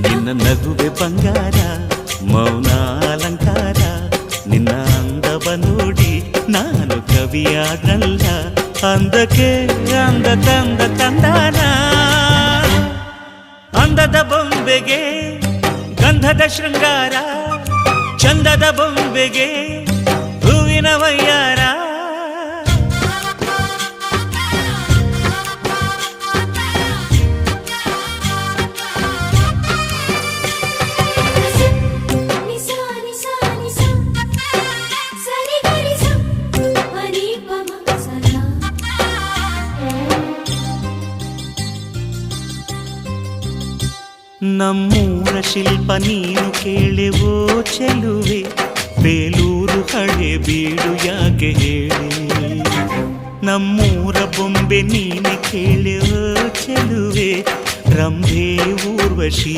ನಿನ್ನ ನಗುವೆ ಬಂಗಾರ ಮೌನ ಅಲಂಕಾರ ನಿನ್ನ ಅಂದವ ನೋಡಿ ನಾನು ಕವಿಯಾದ್ರಲ್ಲ ಅಂದಕ್ಕೆ ಅಂದ ತಂದ ತಂದಾನ ಅಂದದ ಬೊಂಬೆಗೆ ಗಂಧದ ಶೃಂಗಾರ ಚಂದದ ಬೊಂಬೆಗೆ ಹೂವಿನ ವಯ್ಯಾರ ನಮ್ಮೂರ ಶಿಲ್ಪ ನೀನು ಕೇಳೆವೋ ಚೆಲುವೆ ಬೇಲೂರು ಹಳೆ ಬೀಡು ಯಾಕೆ ಹೇಳಿ ನಮ್ಮೂರ ಬೊಂಬೆ ನೀನೆ ಕೇಳೆವೋ ಚೆಲುವೆ ರಂಭೆ ಊರ್ವಶಿ